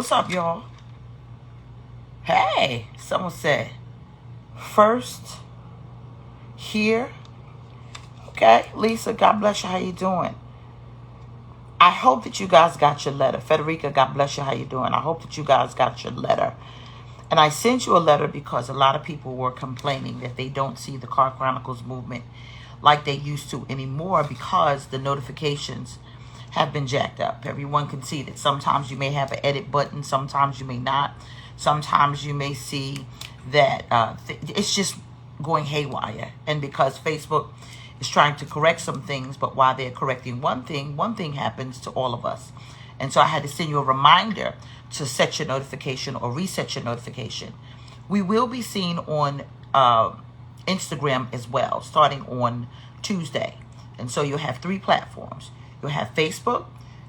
What's up, y'all? Hey, someone said, first here. Okay, Lisa, God bless you. How you doing? I hope that you guys got your letter. Federica, God bless you. How you doing? I hope that you guys got your letter. And I sent you a letter because a lot of people were complaining that they don't see the Car Chronicles movement like they used to anymore because the notifications have been jacked up. Everyone can see that sometimes you may have an edit button, sometimes you may not. Sometimes you may see that it's just going haywire. And because Facebook is trying to correct some things, but while they're correcting one thing happens to all of us. And so I had to send you a reminder to set your notification or reset your notification. We will be seen on Instagram as well, starting on Tuesday. And so you'll have 3 platforms. You'll have Facebook,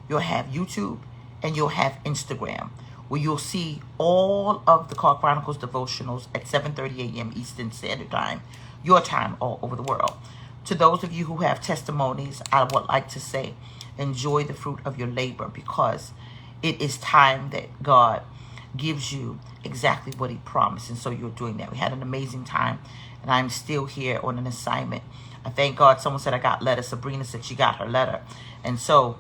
you'll have YouTube, and you'll have Instagram, where you'll see all of the Car Chronicles devotionals at 7:30 a.m. Eastern Standard Time, your time all over the world. To those of you who have testimonies, I would like to say, enjoy the fruit of your labor, because it is time that God gives you exactly what he promised. And so you're doing that. We had an amazing time, and I'm still here on an assignment. I thank God. Someone said I got letter. Sabrina said she got her letter. And so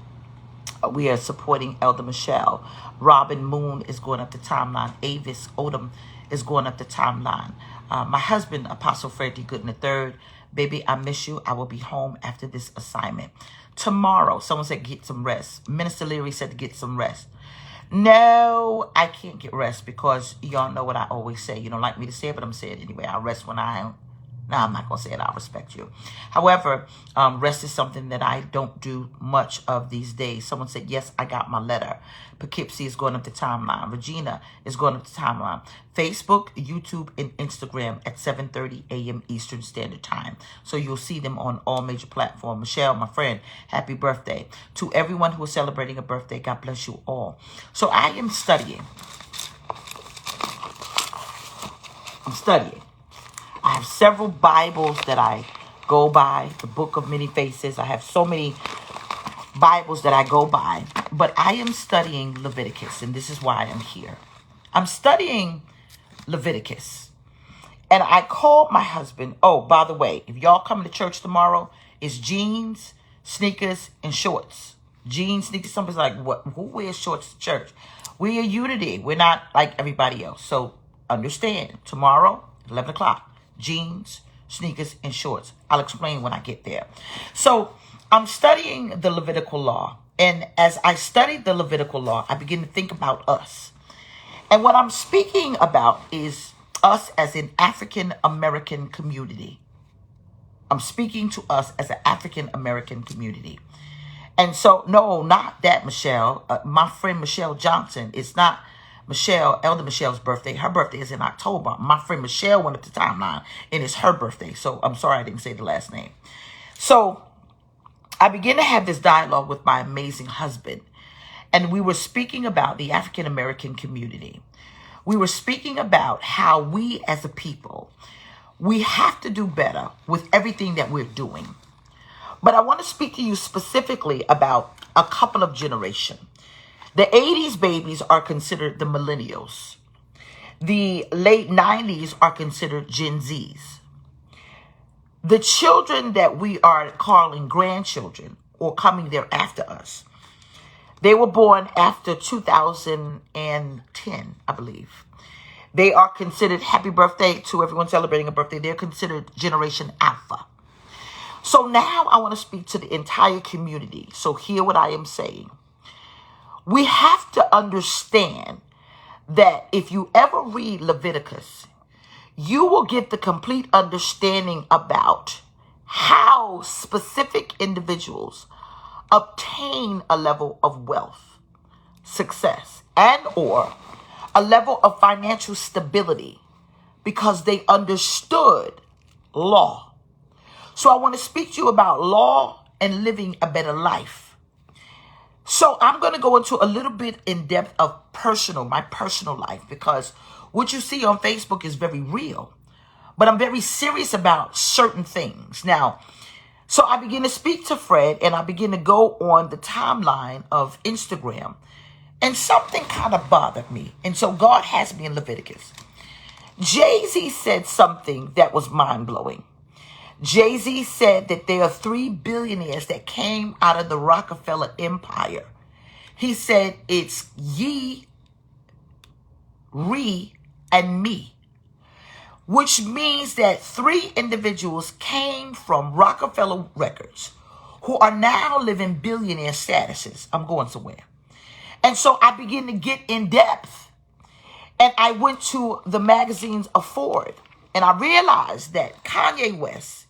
we are supporting Elder Michelle. Robin Moon is going up the timeline. Avis Odom is going up the timeline. My husband, Apostle Freddie Gooden III. Baby, I miss you. I will be home after this assignment. Tomorrow, someone said get some rest. Minister Leary said to get some rest. No, I can't get rest because y'all know what I always say. You don't like me to say it, but I'm saying it anyway. I'll rest when I... No, I'm not going to say it. I'll respect you. However, rest is something that I don't do much of these days. Someone said, yes, I got my letter. Poughkeepsie is going up the timeline. Regina is going up the timeline. Facebook, YouTube, and Instagram at 7:30 a.m. Eastern Standard Time. So you'll see them on all major platforms. Michelle, my friend, happy birthday. To everyone who is celebrating a birthday, God bless you all. So I am studying. I'm studying. I have several Bibles that I go by, the Book of Many Faces. I have so many Bibles that I go by, but I am studying Leviticus, and this is why I'm here. I'm studying Leviticus, and I called my husband. Oh, by the way, if y'all come to church tomorrow, it's jeans, sneakers, and shorts. Jeans, sneakers. Somebody's like, what? Who wears shorts to church? We are unity. We're not like everybody else. So understand, tomorrow, 11 o'clock. Jeans, sneakers, and shorts. I'll explain when I get there. So I'm studying the Levitical law. And as I studied the Levitical law, I begin to think about us. And what I'm speaking about is us as an African American community. I'm speaking to us as an African American community. And so, no, not that Michelle. My friend Michelle Johnson. It's not Michelle, Elder Michelle's birthday. Her birthday is in October. My friend Michelle went up the timeline, and it's her birthday. So I'm sorry I didn't say the last name. So I began to have this dialogue with my amazing husband, and we were speaking about the African American community. We were speaking about how we as a people, we have to do better with everything that we're doing. But I want to speak to you specifically about a couple of generations. The 80s babies are considered the millennials. The late 90s are considered Gen Zs. The children that we are calling grandchildren or coming there after us, they were born after 2010, I believe. They are considered, happy birthday to everyone celebrating a birthday, they're considered Generation Alpha. So now I want to speak to the entire community. So hear what I am saying. We have to understand that if you ever read Leviticus, you will get the complete understanding about how specific individuals obtain a level of wealth, success, and or a level of financial stability because they understood law. So I want to speak to you about law and living a better life. So I'm going to go into a little bit in depth of my personal life, because what you see on Facebook is very real, but I'm very serious about certain things. Now, so I begin to speak to Fred, and I begin to go on the timeline of Instagram, And something kind of bothered me. And so God has me in Leviticus. Jay-Z said something that was mind-blowing. Jay-Z said that there are 3 billionaires that came out of the Rockefeller empire. He said it's ye, re, and me, which means that 3 individuals came from Rockefeller Records who are now living billionaire statuses. I'm going somewhere. And so I began to get in depth, and I went to the magazines of Ford, and I realized that Kanye West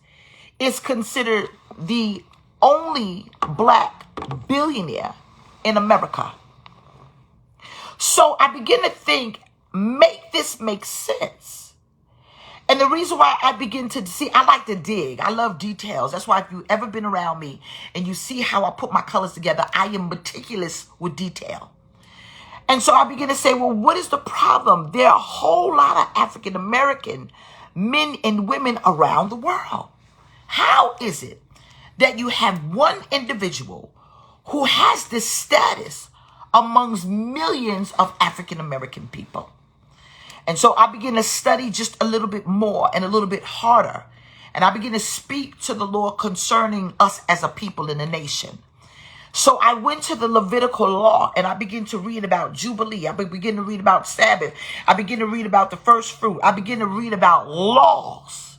is considered the only black billionaire in America. So I begin to think, make this make sense. And the reason why I begin to see, I like to dig. I love details. That's why if you've ever been around me and you see how I put my colors together, I am meticulous with detail. And so I begin to say, well, what is the problem? There are a whole lot of African American men and women around the world. How is it that you have one individual who has this status amongst millions of African American people? And so I begin to study just a little bit more and a little bit harder. And I begin to speak to the Lord concerning us as a people in a nation. So I went to the Levitical law and I began to read about Jubilee. I begin to read about Sabbath. I begin to read about the first fruit. I begin to read about laws.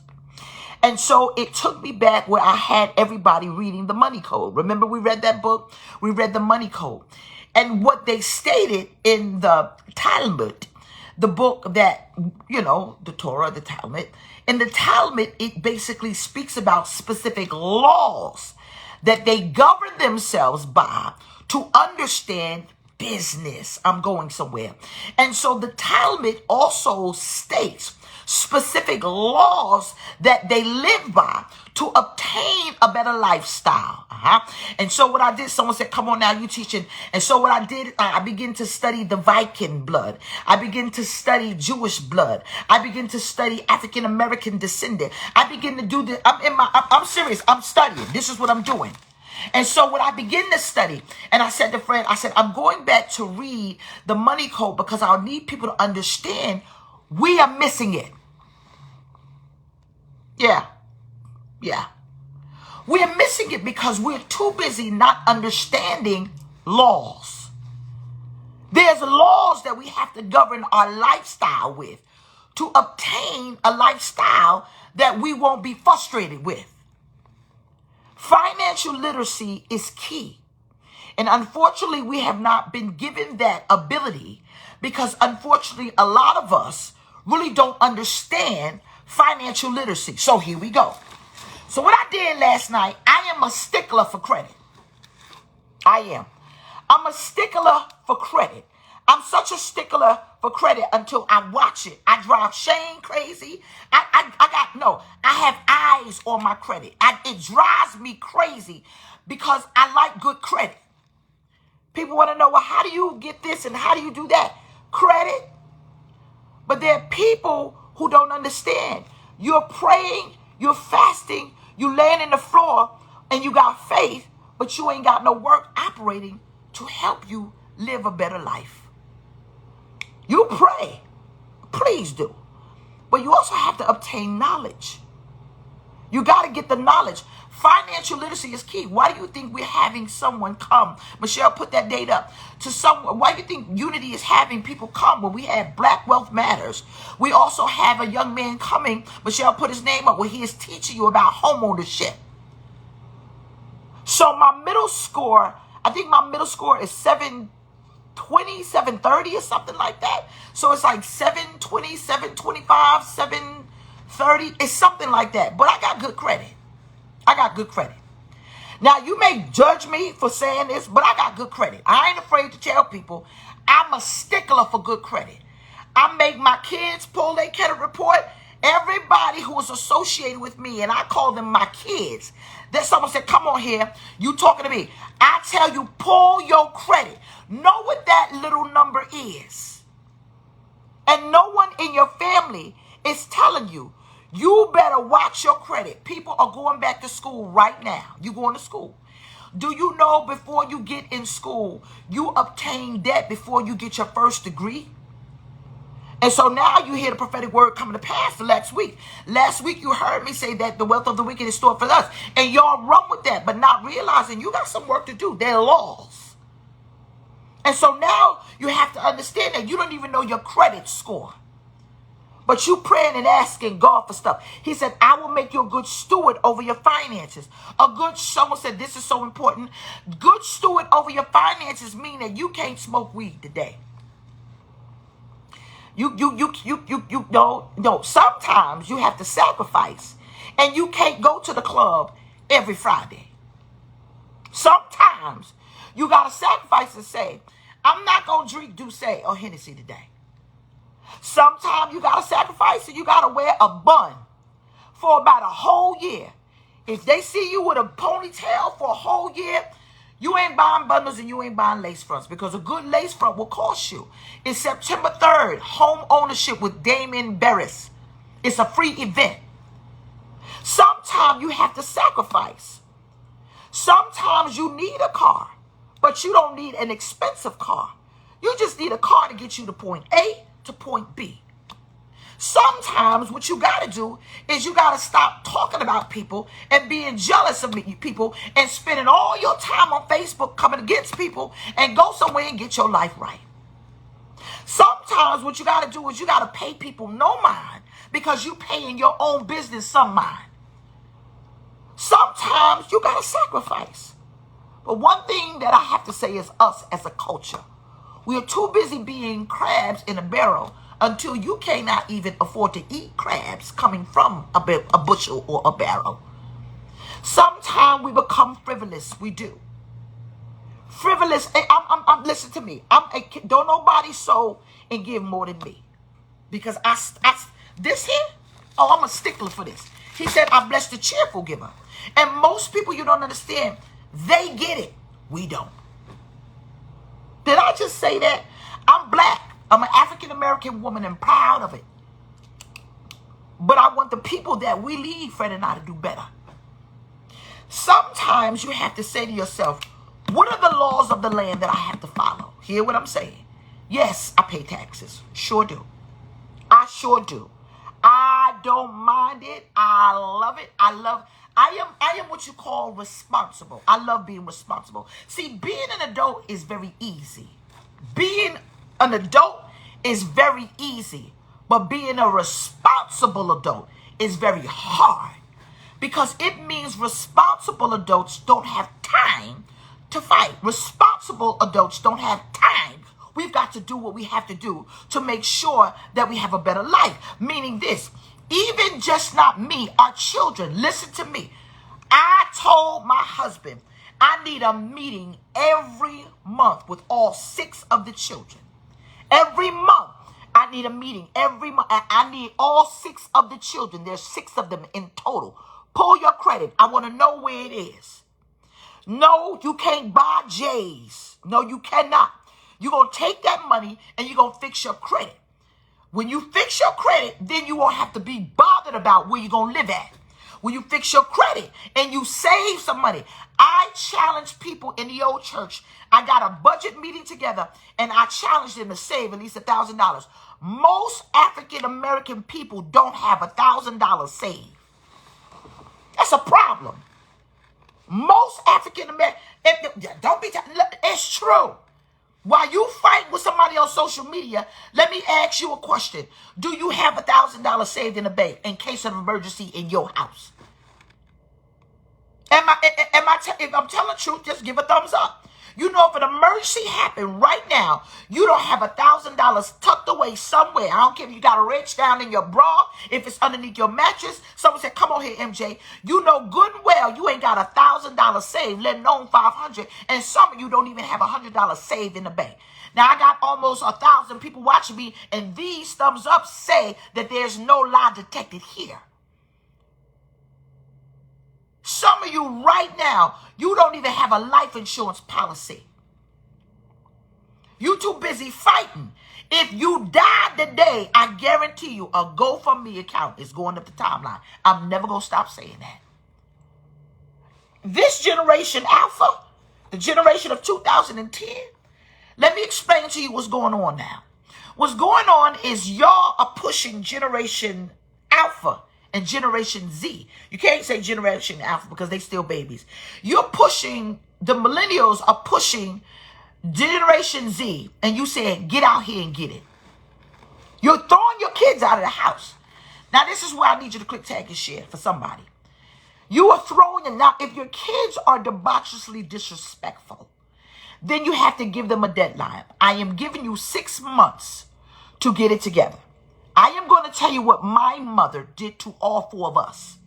And so it took me back where I had everybody reading the Money Code. Remember, we read that book? We read the Money Code. And what they stated in the Talmud, the book that, the Torah, the Talmud. In the Talmud, it basically speaks about specific laws that they govern themselves by to understand business. I'm going somewhere. And so the Talmud also states specific laws that they live by to obtain a better lifestyle. And so what I did, someone said, come on now, you teaching. And so what I did, I began to study the Viking blood. I began to study Jewish blood. I began to study African American descendant. I begin to do this. I'm serious. I'm studying. This is what I'm doing. And so when I begin to study, and I said to Fred, I said, I'm going back to read the Money Code because I'll need people to understand we are missing it. Yeah. We are missing it because we're too busy not understanding laws. There's laws that we have to govern our lifestyle with to obtain a lifestyle that we won't be frustrated with. Financial literacy is key. And unfortunately, we have not been given that ability because unfortunately, a lot of us really don't understand financial literacy. So here we go. So what I did last night, I am a stickler for credit. I am. I'm a stickler for credit. I'm such a stickler for credit until I watch it. I drive Shane crazy. I have eyes on my credit. It drives me crazy because I like good credit. People want to know, well, how do you get this and how do you do that? Credit. But there are people who don't understand. You're praying, you're fasting, you laying in the floor, and you got faith, but you ain't got no work operating to help you live a better life. You pray, please do. But you also have to obtain knowledge. You got to get the knowledge. Financial literacy is key. Why do you think we're having someone come? Michelle, put that date up. To someone. Why do you think Unity is having people come when we have Black Wealth Matters? We also have a young man coming. Michelle, put his name up where he is teaching you about homeownership. So my middle score, I think my middle score is 720, 730 or something like that. So it's like 720, 725, 730. It's something like that. But I got good credit. Now, you may judge me for saying this, but I got good credit. I ain't afraid to tell people I'm a stickler for good credit. I make my kids pull their credit report. Everybody who is associated with me, and I call them my kids. Then someone said, come on here, you talking to me. I tell you, pull your credit. Know what that little number is. And no one in your family is telling you, you better watch your credit. People are going back to school right now. You going to school. Do you know before you get in school, you obtain debt before you get your first degree? And so now you hear the prophetic word coming to pass for last week. Last week you heard me say that the wealth of the wicked is stored for us. And y'all run with that, but not realizing you got some work to do. There are laws. And so now you have to understand that you don't even know your credit score. But you praying and asking God for stuff. He said, I will make you a good steward over your finances. Someone said this is so important. Good steward over your finances mean that you can't smoke weed today. No, sometimes you have to sacrifice. And you can't go to the club every Friday. Sometimes you got to sacrifice and say, I'm not going to drink Douce or Hennessy today. Sometimes you got to sacrifice and you got to wear a bun for about a whole year. If they see you with a ponytail for a whole year, you ain't buying bundles and you ain't buying lace fronts, because a good lace front will cost you. It's September 3rd, home ownership with Damien Barris. It's a free event. Sometimes you have to sacrifice. Sometimes you need a car, but you don't need an expensive car. You just need a car to get you to point A to point B. Sometimes what you got to do is you got to stop talking about people and being jealous of people and spending all your time on Facebook coming against people, and go somewhere and get your life right. Sometimes what you got to do is you got to pay people no mind, because you pay in your own business some mind. Sometimes you got to sacrifice. But one thing that I have to say is us as a culture. We are too busy being crabs in a barrel until you cannot even afford to eat crabs coming from a bushel or a barrel. Sometimes we become frivolous. We do. Frivolous. Listen to me. Don't nobody sow and give more than me. Because this here, I'm a stickler for this. He said, I bless the cheerful giver. And most people, you don't understand, they get it. We don't. Did I just say that? I'm black. I'm an African-American woman and proud of it. But I want the people that we lead, Fred and I, to do better. Sometimes you have to say to yourself, what are the laws of the land that I have to follow? Hear what I'm saying? Yes, I pay taxes. Sure do. I sure do. I don't mind it. I love it. I am what you call responsible. I love being responsible. See, being an adult is very easy. Being an adult is very easy. But being a responsible adult is very hard. Because it means responsible adults don't have time to fight. Responsible adults don't have time. We've got to do what we have to do to make sure that we have a better life. Meaning this, even just not me, our children, listen to me. I told my husband I need a meeting every month with all 6 of the children. Every month, I need a meeting every month. I need all 6 of the children. There's 6 of them in total. Pull your credit. I want to know where it is. No, you can't buy J's. No, you cannot. You're going to take that money and you're going to fix your credit. When you fix your credit, then you won't have to be bothered about where you're going to live at. When you fix your credit and you save some money. I challenge people in the old church. I got a budget meeting together and I challenged them to save at least $1,000. Most African-American people don't have $1,000 saved. That's a problem. Most African-American, don't be, it's true. While you fight with somebody on social media, let me ask you a question. Do you have $1,000 saved in the bank in case of emergency in your house? If I'm telling the truth, just give a thumbs up. You know, if an emergency happened right now, you don't have $1,000 tucked away somewhere. I don't care if you got a wrench down in your bra, if it's underneath your mattress. Someone said, come on here, MJ. You know good and well you ain't got $1,000 saved, let alone $500. And some of you don't even have $100 saved in the bank. Now, I got almost 1,000 people watching me, and these thumbs up say that there's no lie detected here. Some of you right now, you don't even have a life insurance policy. You too busy fighting. If you die today, I guarantee you a GoFundMe account is going up the timeline. I'm never going to stop saying that. this generation Alpha, the generation of 2010, let me explain to you what's going on now. What's going on is y'all are pushing generation Alpha and generation Z. You can't say generation Alpha because they still babies. You're pushing, the millennials are pushing generation Z, and you saying, get out here and get it. You're throwing your kids out of the house. Now, this is where I need you to click tag and share for somebody. You are throwing them. Now, if your kids are debaucherously disrespectful, then you have to give them a deadline. I am giving you 6 months to get it together. I am going to tell you what my mother did to all 4 of us.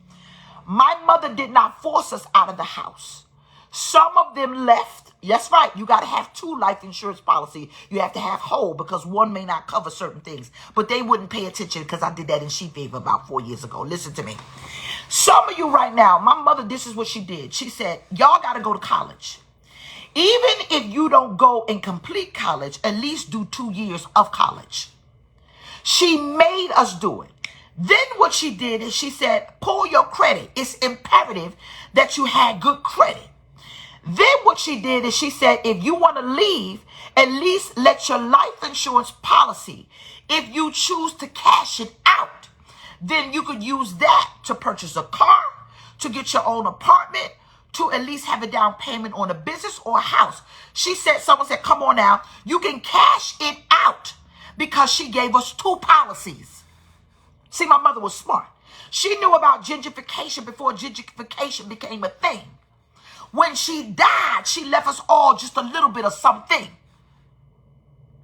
My mother did not force us out of the house. Some of them left. Yes, right. You got to have 2 life insurance policies. You have to have whole because one may not cover certain things. But they wouldn't pay attention because I did that in She Favor about 4 years ago. Listen to me. Some of you right now, my mother, this is what she did. She said, y'all got to go to college. Even if you don't go and complete college, at least do 2 years of college. She made us do it. Then what she did is she said, pull your credit. It's imperative that you had good credit. Then what she did is she said, if you want to leave, at least let your life insurance policy, if you choose to cash it out, then you could use that to purchase a car, to get your own apartment, to at least have a down payment on a business or a house. She said, someone said, come on now, you can cash it out because she gave us 2 policies. See, my mother was smart. She knew about gentrification before gentrification became a thing. When she died, she left us all just a little bit of something.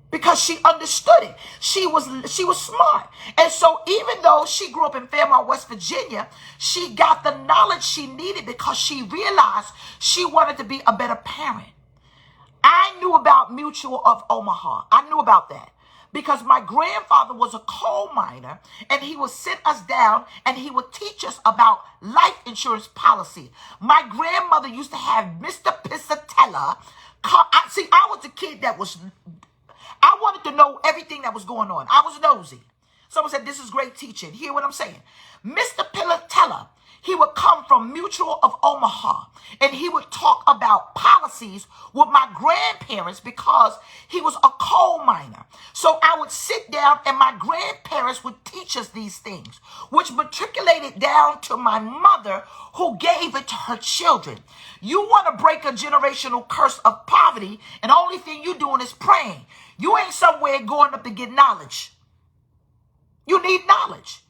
Because she understood it. She was smart. And so even though she grew up in Fairmont, West Virginia, she got the knowledge she needed because she realized she wanted to be a better parent. I knew about Mutual of Omaha. I knew about that. Because my grandfather was a coal miner and he would sit us down and he would teach us about life insurance policy. My grandmother used to have Mr. Pisatella. I was the kid that I wanted to know everything that was going on. I was nosy. Someone said, this is great teaching. Hear what I'm saying? Mr. Pisatella, he would come from Mutual of Omaha and he would talk about policies with my grandparents because he was a coal miner. So I would sit down and my grandparents would teach us these things, which matriculated down to my mother who gave it to her children. You want to break a generational curse of poverty and the only thing you're doing is praying. You ain't somewhere going up to get knowledge. You need knowledge.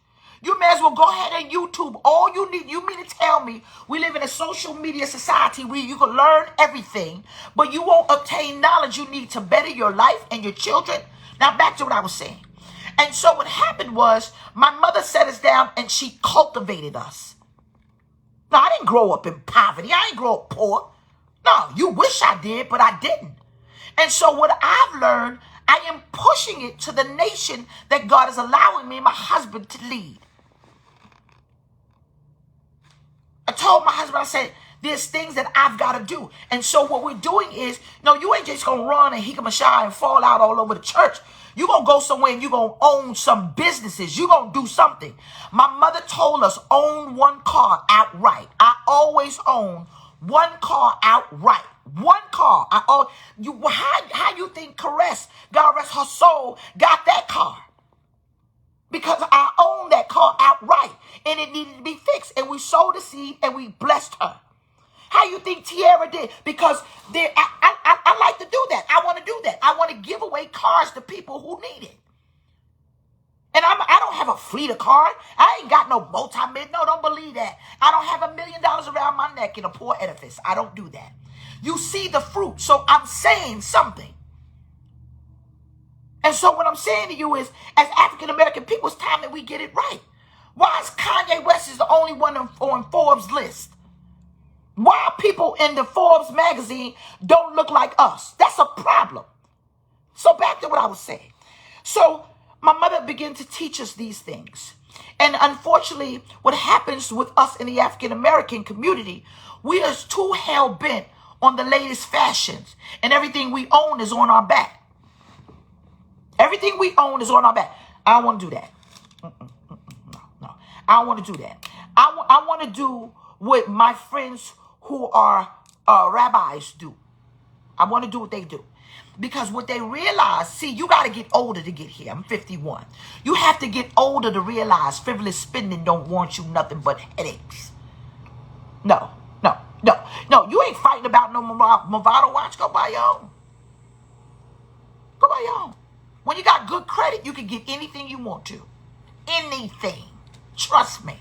You may as well go ahead and YouTube. All you need, you mean to tell me we live in a social media society where you can learn everything, but you won't obtain knowledge you need to better your life and your children? Now back to what I was saying. And so what happened was my mother set us down and she cultivated us. Now I didn't grow up in poverty. I didn't grow up poor. No, you wish I did, but I didn't. And so what I've learned, I am pushing it to the nation that God is allowing me and my husband to lead. I told my husband, I said, there's things that I've got to do. And so what we're doing is, no, you ain't just going to run and hickamashai and fall out all over the church. You're going to go somewhere and you're going to own some businesses. You're going to do something. My mother told us, own 1 car outright. I always own 1 car outright. 1 car. How you think Caress, God rest her soul, got that car? Because I owned that car outright and it needed to be fixed. And we sowed the seed and we blessed her. How you think Tierra did? Because I like to do that. I want to do that. I want to give away cars to people who need it. And I don't have a fleet of cars. I ain't got no multi-million. No, don't believe that. I don't have $1 million around my neck in a poor edifice. I don't do that. You see the fruit. So I'm saying something. And so what I'm saying to you is, as African-American people, it's time that we get it right. Why is Kanye West is the only one on Forbes list? Why people in the Forbes magazine don't look like us? That's a problem. So back to what I was saying. So my mother began to teach us these things. And unfortunately, what happens with us in the African-American community, we are too hell-bent on the latest fashions. And everything we own is on our back. Everything we own is on our back. I don't want to do that. No. I don't want to do that. I want to do what my friends who are rabbis do. I want to do what they do. Because what they realize, see, you got to get older to get here. I'm 51. You have to get older to realize frivolous spending don't want you nothing but headaches. No, no, no, no. You ain't fighting about no Movado watch. Go buy your own. Go buy your own. When you got good credit, you can get anything you want to. Anything. Trust me.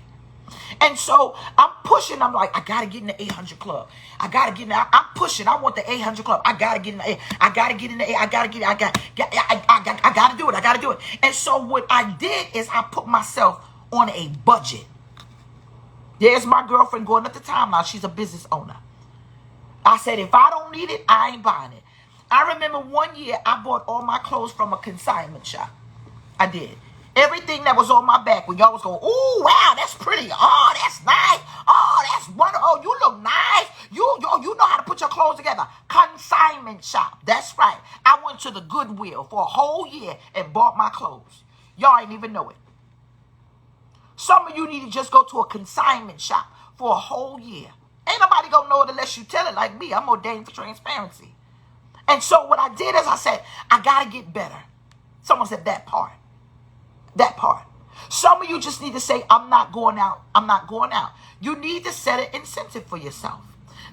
And so I'm pushing. I'm like, I got to get in the 800 club. I got to get in the, I'm pushing. I want the 800 club. I got to get in the, I got to get in the, I got to get, I got to do it. I got to do it. And so what I did is I put myself on a budget. There's my girlfriend going up the timeline. She's a business owner. I said, if I don't need it, I ain't buying it. I remember one year I bought all my clothes from a consignment shop. I did. Everything that was on my back when y'all was going, oh, wow, that's pretty. Oh, that's nice. Oh, that's wonderful. Oh, you look nice. You know how to put your clothes together. Consignment shop. That's right. I went to the Goodwill for a whole year and bought my clothes. Y'all ain't even know it. Some of you need to just go to a consignment shop for a whole year. Ain't nobody gonna know it unless you tell it like me. I'm ordained for transparency. And so what I did is I said, I gotta get better. Someone said that part. That part. Some of you just need to say, I'm not going out. I'm not going out. You need to set an incentive for yourself.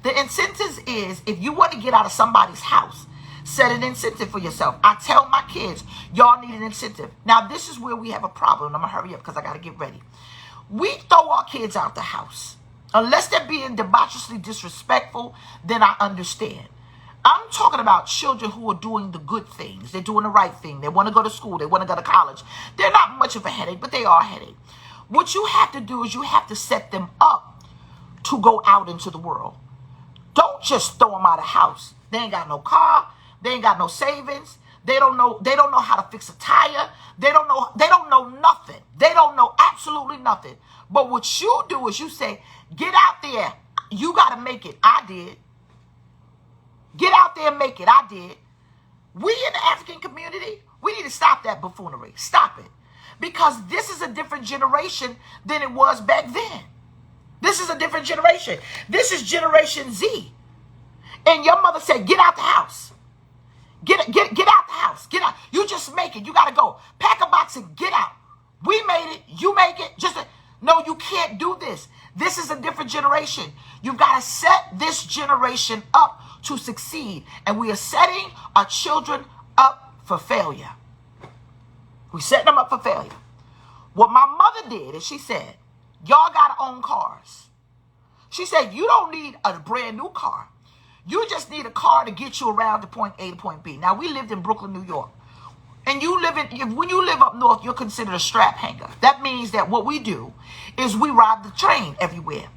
The incentive is if you want to get out of somebody's house, set an incentive for yourself. I tell my kids, y'all need an incentive. Now, this is where we have a problem. I'm going to hurry up because I got to get ready. We throw our kids out the house. Unless they're being debaucherously disrespectful, then I understand. I'm talking about children who are doing the good things. They're doing the right thing. They want to go to school. They want to go to college. They're not much of a headache, but they are a headache. What you have to do is you have to set them up to go out into the world. Don't just throw them out of the house. They ain't got no car. They ain't got no savings. They don't know how to fix a tire. They don't know nothing. They don't know absolutely nothing. But what you do is you say, get out there. You got to make it. I did. Get out there and make it. I did. We in the African community, we need to stop that buffoonery. Stop it. Because this is a different generation than it was back then. This is a different generation. This is Generation Z. And your mother said, get out the house. Get out the house. Get out. You just make it. You got to go. Pack a box and get out. We made it. You make it. No, you can't do this. This is a different generation. You've got to set this generation up to succeed. And we are setting our children up for failure. We're setting them up for failure. What my mother did is she said, y'all got to own cars. She said, you don't need a brand new car. You just need a car to get you around to point A to point B. Now, we lived in Brooklyn, New York. And when you live up north, you're considered a strap hanger. That means that what we do is we ride the train everywhere.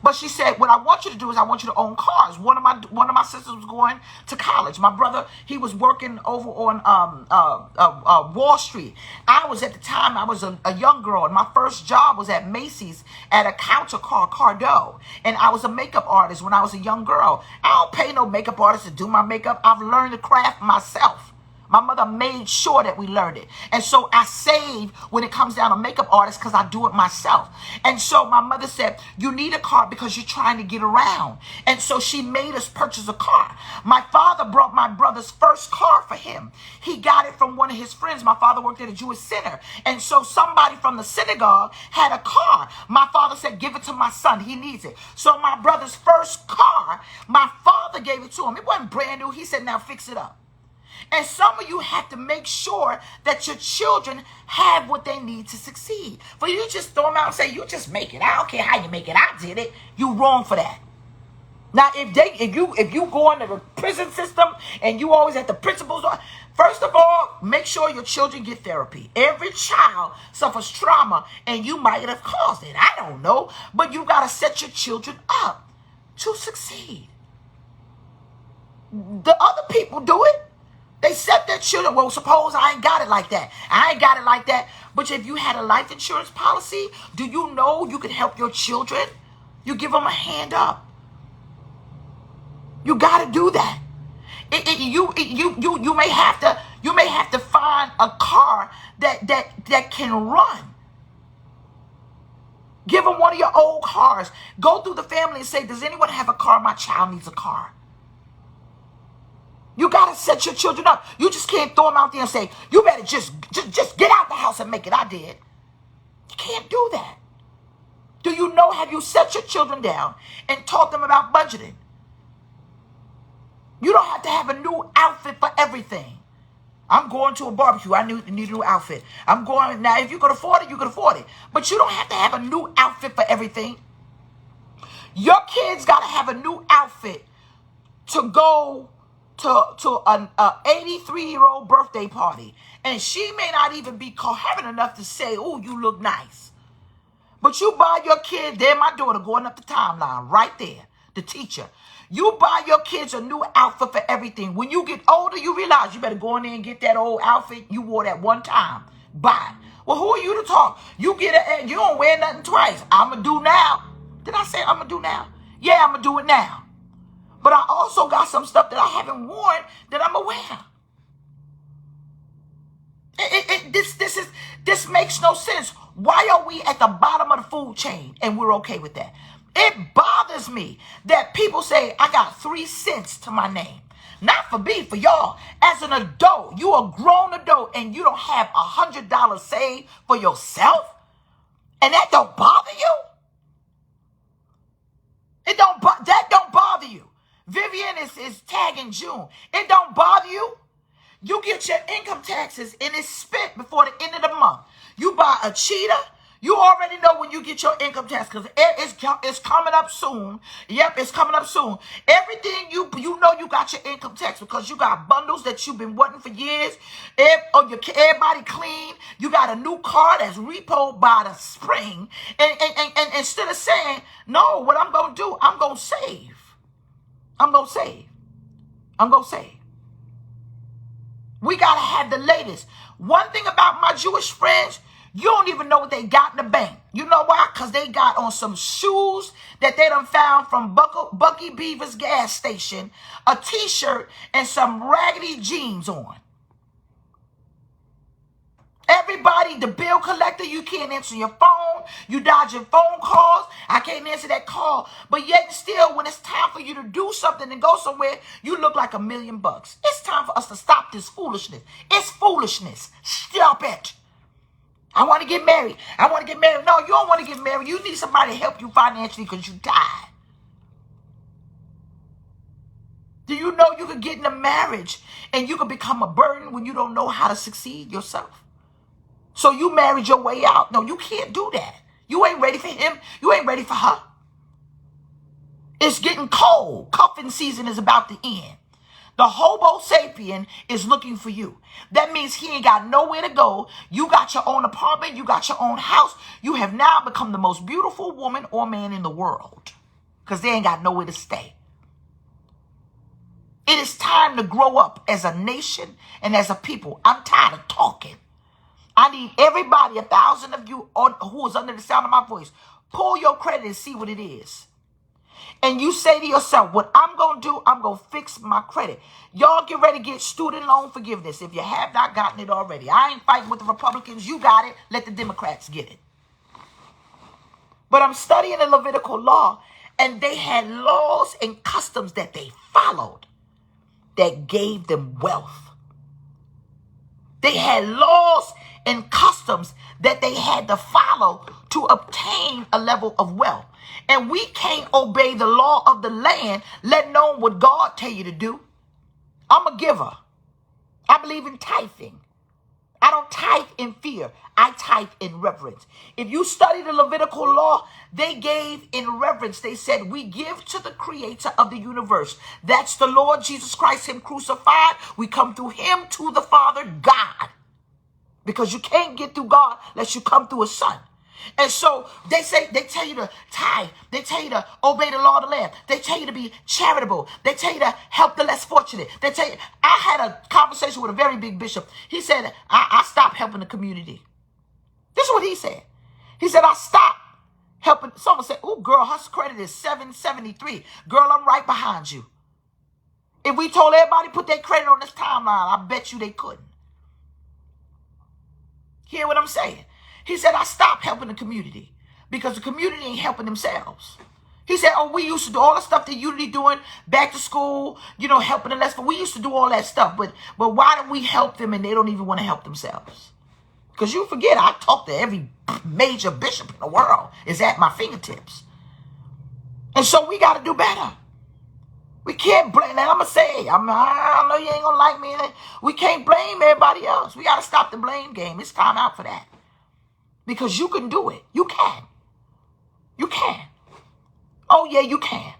But she said, what I want you to do is I want you to own cars. One of my sisters was going to college. My brother, he was working over on Wall Street. I was at the time, I was a young girl, and my first job was at Macy's at a counter called Cardo. And I was a makeup artist when I was a young girl. I don't pay no makeup artist to do my makeup. I've learned the craft myself. My mother made sure that we learned it. And so I save when it comes down to makeup artists because I do it myself. And so my mother said, you need a car because you're trying to get around. And so she made us purchase a car. My father brought my brother's first car for him. He got it from one of his friends. My father worked at a Jewish center. And so somebody from the synagogue had a car. My father said, give it to my son. He needs it. So my brother's first car, my father gave it to him. It wasn't brand new. He said, now fix it up. And some of you have to make sure that your children have what they need to succeed. For you to just throw them out and say, you just make it. I don't care how you make it. I did it. You wrong for that. Now, if you go into the prison system and you always at the principal's, first of all, make sure your children get therapy. Every child suffers trauma and you might have caused it. I don't know. But you got to set your children up to succeed. The other people do it. They set their children. Well, suppose I ain't got it like that. I ain't got it like that. But if you had a life insurance policy, do you know you could help your children? You give them a hand up. You got to do that. You may have to find a car that can run. Give them one of your old cars. Go through the family and say, does anyone have a car? My child needs a car. You got to set your children up. You just can't throw them out there and say, you better just get out the house and make it. I did. You can't do that. Do you know, have you set your children down and taught them about budgeting? You don't have to have a new outfit for everything. I'm going to a barbecue. I need a new outfit. I'm going, now if you can afford it, you can afford it. But you don't have to have a new outfit for everything. Your kids got to have a new outfit to go to an 83-year-old birthday party. And she may not even be coherent enough to say, oh, you look nice. But you buy your kid, there my daughter going up the timeline right there, the teacher. You buy your kids a new outfit for everything. When you get older, you realize you better go in there and get that old outfit you wore that one time. Buy it. Well, who are you to talk? You get it, you don't wear nothing twice. I'm going to do now. Did I say I'm going to do now? Yeah, I'm going to do it now. But I also got some stuff that I haven't worn that I'm aware. This makes no sense. Why are we at the bottom of the food chain and we're okay with that? It bothers me that people say, I got 3 cents to my name. Not for me, for y'all. As an adult, you a grown adult and you don't have $100 saved for yourself? And that don't bother you? That don't bother you. Vivian is tagging June. It don't bother you? You get your income taxes and it's spent before the end of the month. You buy a cheetah. You already know when you get your income tax because it's coming up soon. Yep, it's coming up soon. Everything you know you got your income tax because you got bundles that you've been wanting for years. Everybody clean. You got a new car that's repoed by the spring. And instead of saying, no, what I'm going to do, I'm going to save. I'm going to save. I'm going to save. We got to have the latest. One thing about my Jewish friends, you don't even know what they got in the bank. You know why? Because they got on some shoes that they done found from Bucky Beaver's gas station, a t-shirt, and some raggedy jeans on. Everybody, the bill collector, you can't answer your phone. You dodging phone calls. I can't answer that call. But yet still, when it's time for you to do something and go somewhere, you look like $1 million. It's time for us to stop this foolishness. It's foolishness. Stop it. I want to get married. I want to get married. No, you don't want to get married. You need somebody to help you financially because you died. Do you know you could get in a marriage and you could become a burden when you don't know how to succeed yourself? So you married your way out. No, you can't do that. You ain't ready for him. You ain't ready for her. It's getting cold. Cuffing season is about to end. The Homo sapien is looking for you. That means he ain't got nowhere to go. You got your own apartment. You got your own house. You have now become the most beautiful woman or man in the world because they ain't got nowhere to stay. It is time to grow up as a nation and as a people. I'm tired of talking. I need everybody, 1,000 of you who is under the sound of my voice, pull your credit and see what it is. And you say to yourself, what I'm going to do, I'm going to fix my credit. Y'all get ready to get student loan forgiveness if you have not gotten it already. I ain't fighting with the Republicans. You got it. Let the Democrats get it. But I'm studying the Levitical law, and they had laws and customs that they followed that gave them wealth. They had laws and customs that they had to follow to obtain a level of wealth. And we can't obey the law of the land, let alone what God tell you to do. I'm a giver. I believe in tithing. I don't tithe in fear. I tithe in reverence. If you study the Levitical law, they gave in reverence. They said, we give to the creator of the universe. That's the Lord Jesus Christ, him crucified. We come through him to the Father, God. Because you can't get through God unless you come through his son. And so they tell you to tithe. They tell you to obey the law of the land. They tell you to be charitable. They tell you to help the less fortunate. They tell you, I had a conversation with a very big bishop. He said, I stopped helping the community. This is what he said. He said, I stopped helping. Someone said, oh, girl, her credit is 773. Girl, I'm right behind you. If we told everybody to put their credit on this timeline, I bet you they couldn't. Hear what I'm saying? He said, I stopped helping the community because the community ain't helping themselves. He said, oh, we used to do all the stuff that Unity doing, back to school, helping the less. We used to do all that stuff. But why don't we help them and they don't even want to help themselves? Because you forget, I talk to every major bishop in the world. Is at my fingertips. And so we got to do better. We can't blame, and I'm going to say, I know you ain't going to like me. We can't blame everybody else. We got to stop the blame game. It's time out for that. Because you can do it. You can. You can. Oh, yeah, you can.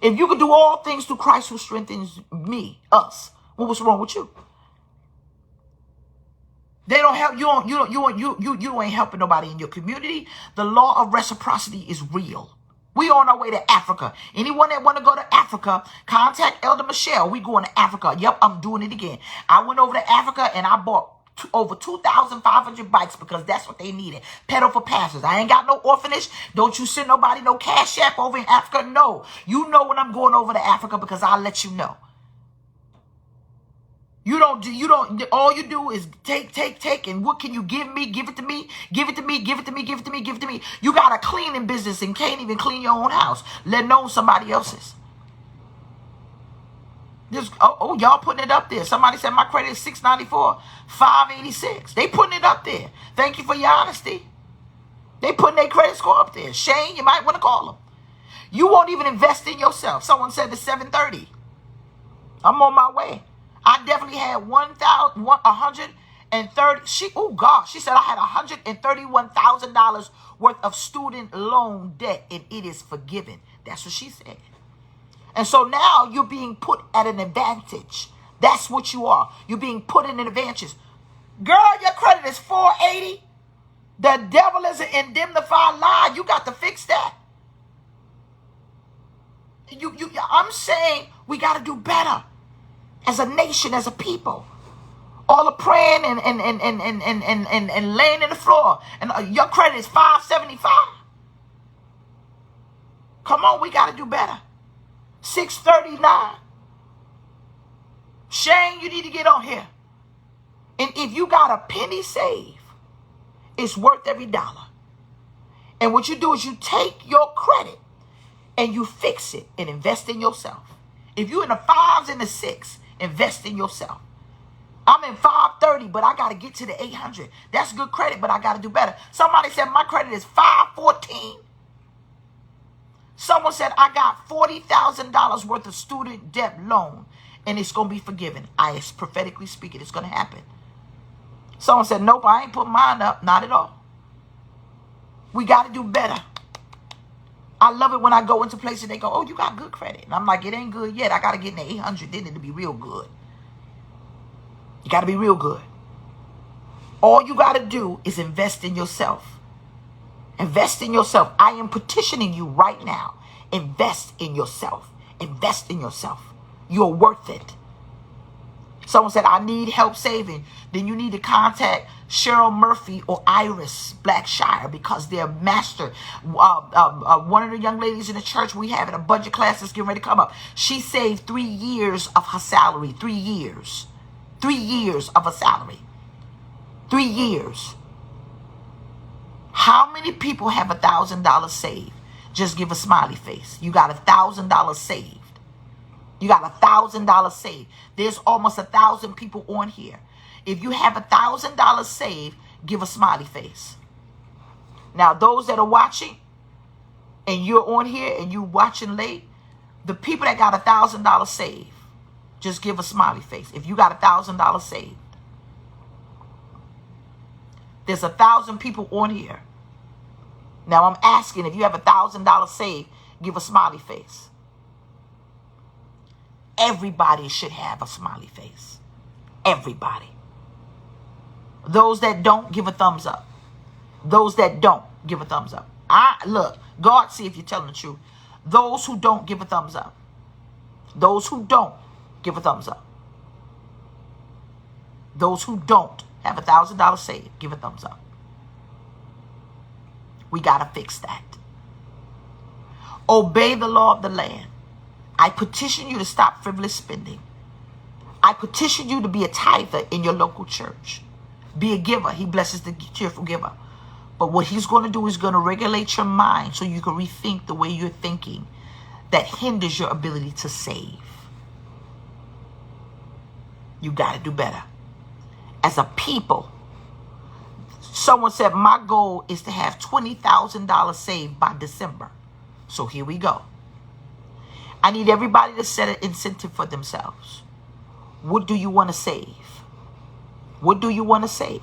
If you can do all things through Christ who strengthens me, us, what's wrong with you? They don't help you ain't helping nobody in your community. The law of reciprocity is real. We on our way to Africa. Anyone that want to go to Africa, contact Elder Michelle. We going to Africa. Yep, I'm doing it again. I went over to Africa and I bought over 2,500 bikes because that's what they needed. Pedal for pastors. I ain't got no orphanage. Don't you send nobody no cash app over in Africa. No. You know when I'm going over to Africa because I'll let you know. All you do is take, and what can you give me? Give it to me, give it to me, give it to me, give it to me, give it to me. You got a cleaning business and can't even clean your own house, let alone somebody else's. Y'all putting it up there. Somebody said my credit is 694, 586. They putting it up there. Thank you for your honesty. They putting their credit score up there. Shane, you might want to call them. You won't even invest in yourself. Someone said it's 730. I'm on my way. I definitely had 130. She said I had $131,000 worth of student loan debt and it is forgiven. That's what she said. And so now you're being put at an advantage. That's what you are. You're being put in an advantage. Girl, your credit is 480. The devil is an indemnified lie. You got to fix that. I'm saying we got to do better. As a nation, as a people, all the praying and laying in the floor, and your credit is 575. Come on, we got to do better. 639. Shane, you need to get on here. And if you got a penny saved, it's worth every dollar. And what you do is you take your credit and you fix it and invest in yourself. If you're in the 5s and the 6, invest in yourself. I'm in 530, but I got to get to the 800. That's good credit, but I got to do better. Somebody said my credit is 514. Someone said I got $40,000 worth of student debt loan, and it's going to be forgiven. I prophetically speaking, it's going to happen. Someone said, nope, I ain't put mine up. Not at all. We got to do better. I love it when I go into places and they go, oh, you got good credit. And I'm like, it ain't good yet. I got to get in the 800. Then it'll be real good. You got to be real good. All you got to do is invest in yourself. Invest in yourself. I am petitioning you right now. Invest in yourself. Invest in yourself. You're worth it. Someone said, I need help saving. Then you need to contact Cheryl Murphy or Iris Blackshire because they're master. One of the young ladies in the church we have in a budget class that's getting ready to come up. She saved 3 years of her salary. 3 years. 3 years of her salary. 3 years. How many people have $1,000 saved? Just give a smiley face. You got $1,000 saved. You got $1,000 saved. There's almost 1,000 people on here. If you have $1,000 saved, give a smiley face. Now, those that are watching and you're on here and you watching late, the people that got $1,000 saved, just give a smiley face. If you got $1,000 saved, there's 1,000 people on here. Now, I'm asking if you have $1,000 saved, give a smiley face. Everybody should have a smiley face. Everybody. Those that don't, give a thumbs up. Those that don't, give a thumbs up. Look, God see if you're telling the truth. Those who don't, give a thumbs up. Those who don't, give a thumbs up. Those who don't have $1,000 saved, give a thumbs up. We got to fix that. Obey the law of the land. I petition you to stop frivolous spending. I petition you to be a tither in your local church. Be a giver. He blesses the cheerful giver. But what he's going to do is going to regulate your mind so you can rethink the way you're thinking that hinders your ability to save. You got to do better. As a people, someone said, my goal is to have $20,000 saved by December. So here we go. I need everybody to set an incentive for themselves. What do you want to save? What do you want to save?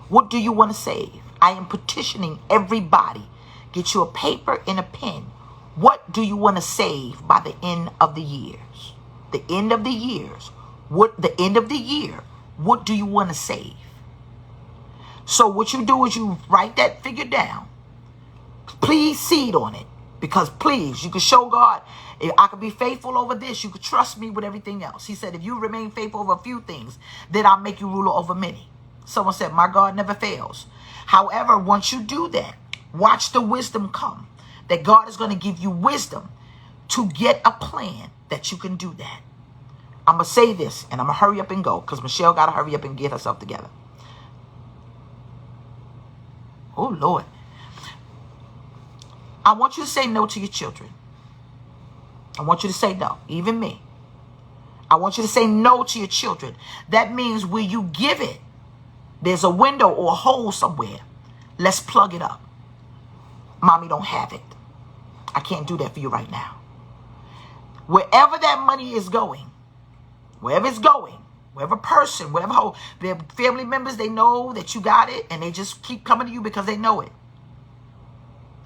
What do you want to save? I am petitioning everybody. Get you a paper and a pen. What do you want to save by the end of the years? The end of the years. The end of the year. What do you want to save? So what you do is you write that figure down. Please seed on it. Because please, you can show God, if I can be faithful over this, you can trust me with everything else. He said, if you remain faithful over a few things, then I'll make you ruler over many. Someone said, my God never fails. However, once you do that, watch the wisdom come. That God is going to give you wisdom to get a plan that you can do that. I'm going to say this, and I'm going to hurry up and go, because Michelle got to hurry up and get herself together. Oh, Lord. I want you to say no to your children. I want you to say no, even me. I want you to say no to your children. That means where you give it, there's a window or a hole somewhere. Let's plug it up. Mommy don't have it. I can't do that for you right now. Wherever that money is going, wherever it's going, wherever person, wherever hole, their family members, they know that you got it, and they just keep coming to you because they know it.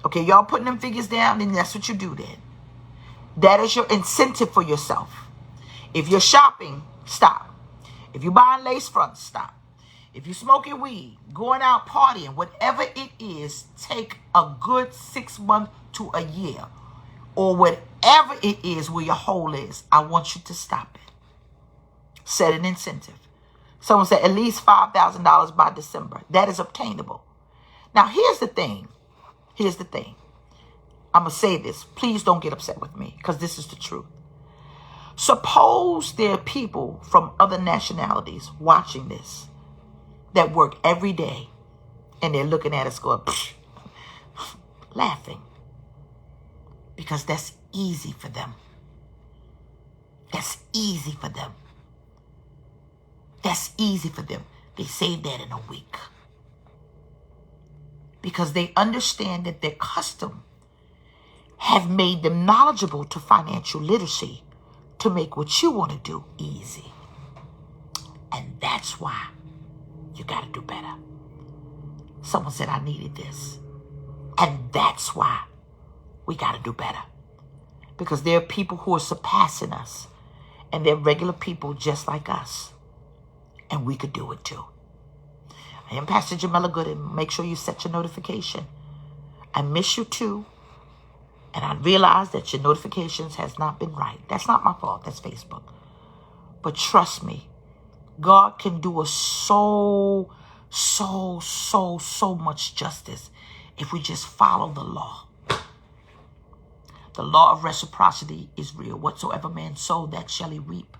Okay, y'all putting them figures down, then that's what you do then. That is your incentive for yourself. If you're shopping, stop. If you're buying lace fronts, stop. If you're smoking weed, going out partying, whatever it is, take a good 6 months to a year. Or whatever it is where your hole is, I want you to stop it. Set an incentive. Someone said at least $5,000 by December. That is obtainable. Now, here's the thing. Here's the thing. I'm going to say this. Please don't get upset with me, because this is the truth. Suppose there are people from other nationalities watching this that work every day, and they're looking at us going, laughing. Because that's easy for them. That's easy for them. That's easy for them. They save that in a week. Because they understand that their custom have made them knowledgeable to financial literacy to make what you want to do easy. And that's why you got to do better. Someone said I needed this. And that's why we got to do better. Because there are people who are surpassing us. And they're regular people just like us. And we could do it too. I am Pastor Jameliah Gooden. Make sure you set your notification. I miss you too. And I realize that your notifications has not been right. That's not my fault. That's Facebook. But trust me, God can do us so much justice if we just follow the law. The law of reciprocity is real. Whatsoever man sow, that shall he reap.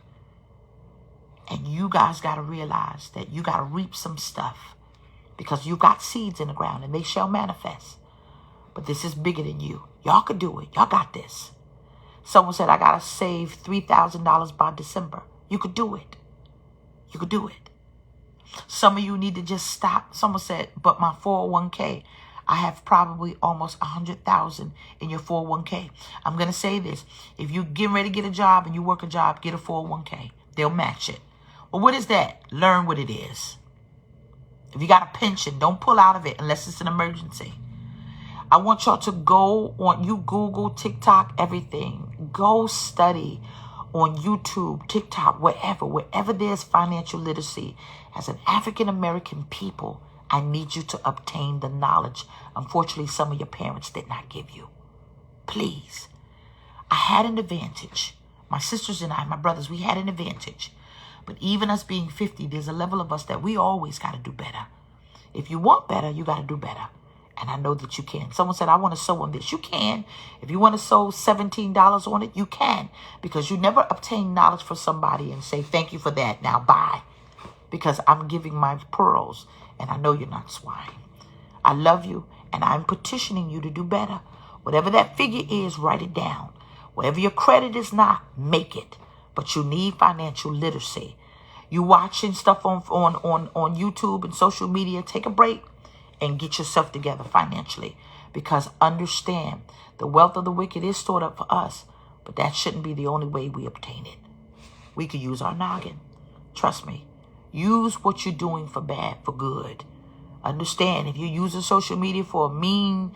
And you guys got to realize that you got to reap some stuff. Because you got seeds in the ground and they shall manifest. But this is bigger than you. Y'all could do it. Y'all got this. Someone said, I got to save $3,000 by December. You could do it. You could do it. Some of you need to just stop. Someone said, but my 401k, I have probably almost 100,000 in your 401k. I'm going to say this. If you're getting ready to get a job and you work a job, get a 401k. They'll match it. Well, what is that? Learn what it is. If you got a pension, don't pull out of it unless it's an emergency. I want y'all to go on, you Google, TikTok, everything. Go study on YouTube, TikTok, wherever there's financial literacy. As an African-American people, I need you to obtain the knowledge. Unfortunately, some of your parents did not give you. Please. I had an advantage. My sisters and I, my brothers, we had an advantage. But even us being 50, there's a level of us that we always got to do better. If you want better, you got to do better. And I know that you can. Someone said, I want to sow on this. You can. If you want to sow $17 on it, you can. Because you never obtain knowledge for somebody and say, thank you for that. Now buy. Because I'm giving my pearls. And I know you're not swine. I love you, and I'm petitioning you to do better. Whatever that figure is, write it down. Whatever your credit is not, make it. But you need financial literacy. You watching stuff on YouTube and social media, take a break and get yourself together financially. Because understand, the wealth of the wicked is stored up for us, but that shouldn't be the only way we obtain it. We could use our noggin. Trust me. Use what you're doing for bad, for good. Understand, if you're using social media for a mean,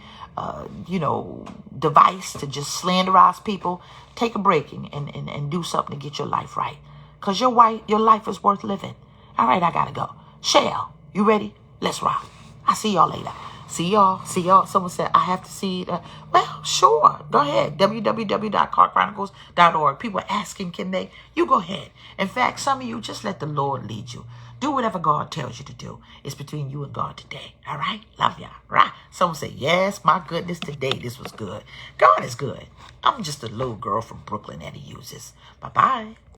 device to just slanderize people, take a break and do something to get your life right. Because your life is worth living. All right, I got to go. Shell, you ready? Let's rock. I'll see y'all later. See y'all. Someone said, I have to see it. Well, sure. Go ahead. www.carchronicles.org. People are asking, can they? You go ahead. In fact, some of you, just let the Lord lead you. Do whatever God tells you to do. It's between you and God today. All right? Love y'all. Right? Someone said, yes, my goodness, today this was good. God is good. I'm just a little girl from Brooklyn that he uses. Bye-bye.